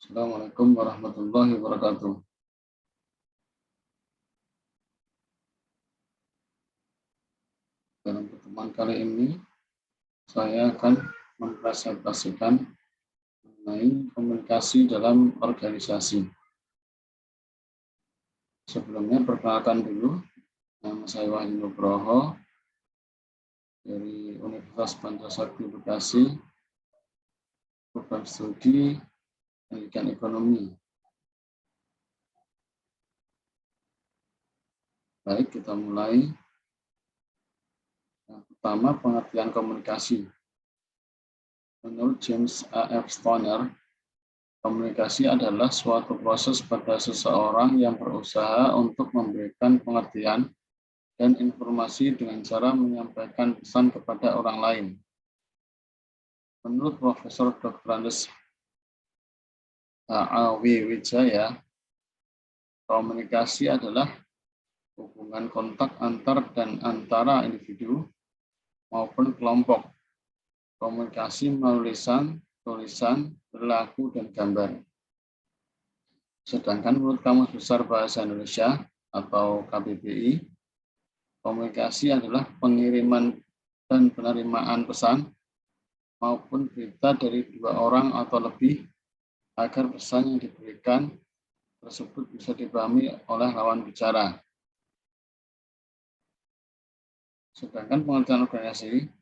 Assalamualaikum warahmatullahi wabarakatuh. Dalam pertemuan kali ini, saya akan mempresentasikan mengenai komunikasi dalam organisasi. Sebelumnya, perkenalkan dulu, nama saya Wahyu Nugroho dari Universitas Pancasakti Bekasi, program studi pendidikan ekonomi. Baik, kita mulai. Yang pertama, pengertian komunikasi. Menurut James A.F. Stoner, komunikasi adalah suatu proses pada seseorang yang berusaha untuk memberikan pengertian dan informasi dengan cara menyampaikan pesan kepada orang lain. Menurut Profesor Dr. Andes A.W. Wijaya, komunikasi adalah hubungan kontak antar dan antara individu maupun kelompok. Komunikasi melalui lisan, tulisan, perilaku, dan gambar. Sedangkan menurut Kamus Besar Bahasa Indonesia atau KBBI, komunikasi adalah pengiriman dan penerimaan pesan maupun berita dari dua orang atau lebih agar pesan yang diberikan tersebut bisa dipahami oleh lawan bicara. Sedangkan pengertian organisasi,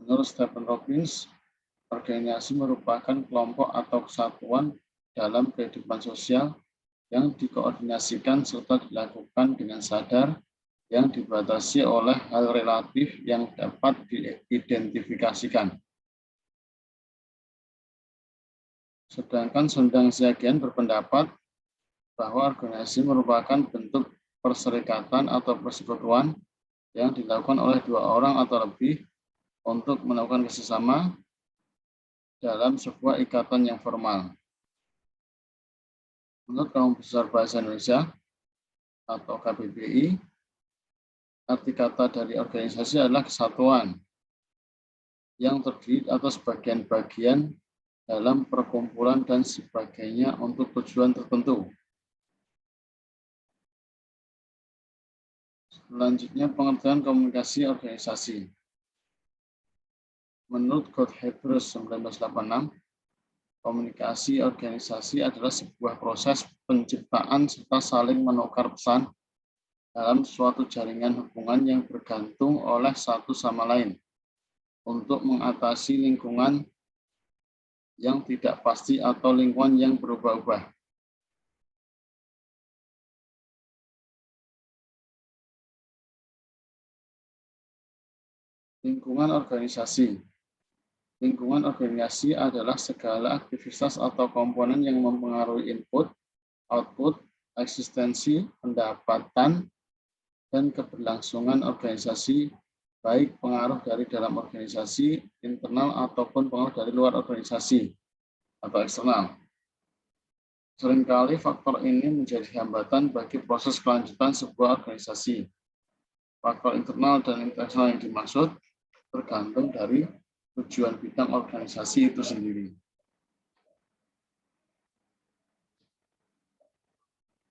menurut Stephen Robbins, organisasi merupakan kelompok atau kesatuan dalam kehidupan sosial yang dikoordinasikan serta dilakukan dengan sadar yang dibatasi oleh hal relatif yang dapat diidentifikasikan. Sedangkan Sundang Siagian berpendapat bahwa organisasi merupakan bentuk perserikatan atau persekutuan yang dilakukan oleh dua orang atau lebih untuk melakukan kerjasama dalam sebuah ikatan yang formal. Menurut Kamus Besar Bahasa Indonesia atau KBBI, arti kata dari organisasi adalah kesatuan yang terdiri atas bagian-bagian dalam perkumpulan dan sebagainya untuk tujuan tertentu. Selanjutnya, pengertian komunikasi organisasi. Menurut Gottlieb Bruce 1986, komunikasi organisasi adalah sebuah proses penciptaan serta saling menukar pesan dalam suatu jaringan hubungan yang bergantung oleh satu sama lain untuk mengatasi lingkungan yang tidak pasti atau lingkungan yang berubah-ubah. Lingkungan organisasi. Lingkungan organisasi adalah segala aktivitas atau komponen yang mempengaruhi input, output, eksistensi, pendapatan, dan keberlangsungan organisasi, baik pengaruh dari dalam organisasi, internal, ataupun pengaruh dari luar organisasi atau eksternal. Seringkali faktor ini menjadi hambatan bagi proses kelanjutan sebuah organisasi. Faktor internal dan eksternal yang dimaksud tergantung dari tujuan bidang organisasi itu sendiri.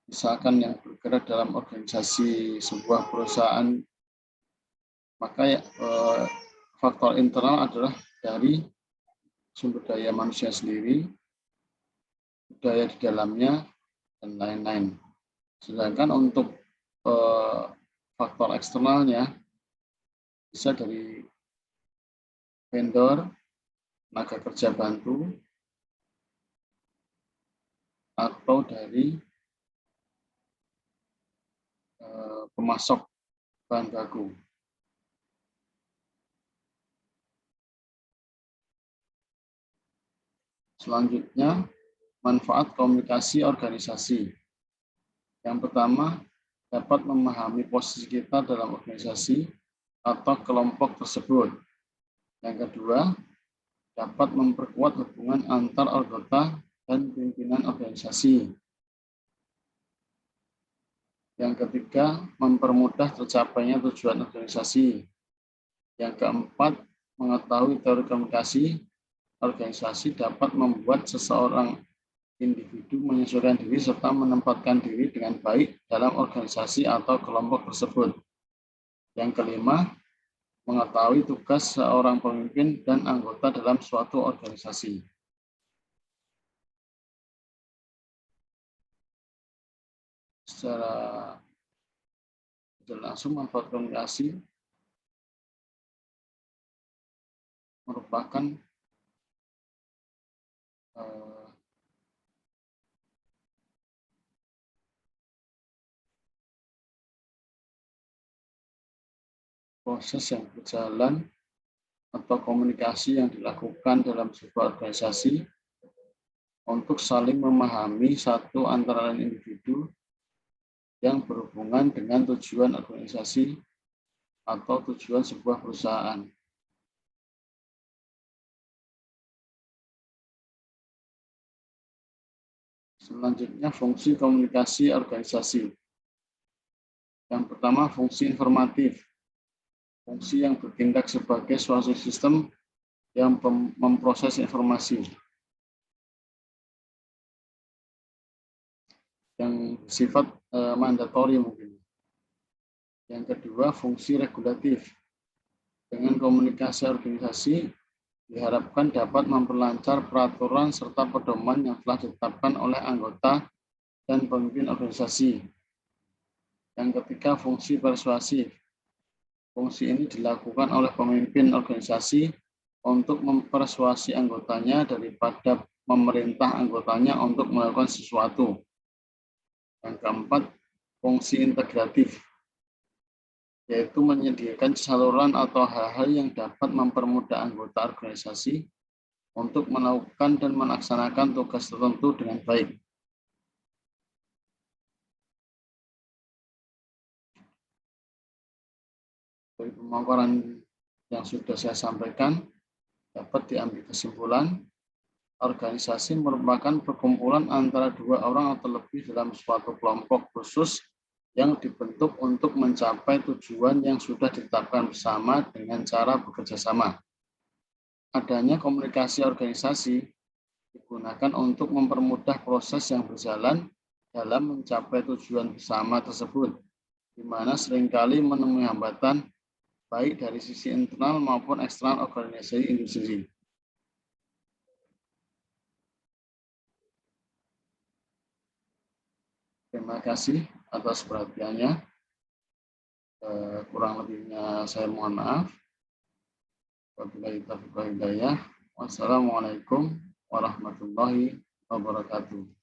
Misalkan yang bergerak dalam organisasi sebuah perusahaan, maka faktor internal adalah dari sumber daya manusia sendiri, budaya di dalamnya, dan lain-lain. Sedangkan untuk faktor eksternalnya bisa dari vendor, tenaga kerja bantu, atau dari pemasok bahan baku. Selanjutnya, manfaat komunikasi organisasi. Yang pertama, dapat memahami posisi kita dalam organisasi atau kelompok tersebut. Yang kedua, dapat memperkuat hubungan antar anggota dan pimpinan organisasi. Yang ketiga, mempermudah tercapainya tujuan organisasi. Yang keempat, mengetahui teori komunikasi organisasi dapat membuat seseorang individu menyesuaikan diri serta menempatkan diri dengan baik dalam organisasi atau kelompok tersebut. Yang kelima, mengetahui tugas seorang pemimpin dan anggota dalam suatu organisasi. Secara langsung, manfaat komunikasi merupakan proses yang berjalan atau komunikasi yang dilakukan dalam sebuah organisasi untuk saling memahami satu antara lain individu yang berhubungan dengan tujuan organisasi atau tujuan sebuah perusahaan. Selanjutnya, fungsi komunikasi organisasi. Yang pertama, fungsi informatif. Fungsi yang bertindak sebagai suatu sistem yang memproses informasi. Yang sifat mandatori mungkin. Yang kedua, fungsi regulatif. Dengan komunikasi organisasi diharapkan dapat memperlancar peraturan serta pedoman yang telah ditetapkan oleh anggota dan pemimpin organisasi. Yang ketiga, fungsi persuasif. Fungsi ini dilakukan oleh pemimpin organisasi untuk mempersuasi anggotanya daripada memerintah anggotanya untuk melakukan sesuatu. Yang keempat, fungsi integratif, yaitu menyediakan saluran atau hal-hal yang dapat mempermudah anggota organisasi untuk melakukan dan melaksanakan tugas tertentu dengan baik. Dari pemaparan yang sudah saya sampaikan, dapat diambil kesimpulan, organisasi merupakan perkumpulan antara dua orang atau lebih dalam suatu kelompok khusus yang dibentuk untuk mencapai tujuan yang sudah ditetapkan bersama dengan cara bekerja sama. Adanya komunikasi organisasi digunakan untuk mempermudah proses yang berjalan dalam mencapai tujuan bersama tersebut, di mana seringkali menemui hambatan baik dari sisi internal maupun eksternal organisasi itu sendiri. Terima kasih atas perhatiannya. Kurang lebihnya saya mohon maaf. Wabillahi taufiq wal hidayah. Wassalamualaikum warahmatullahi wabarakatuh.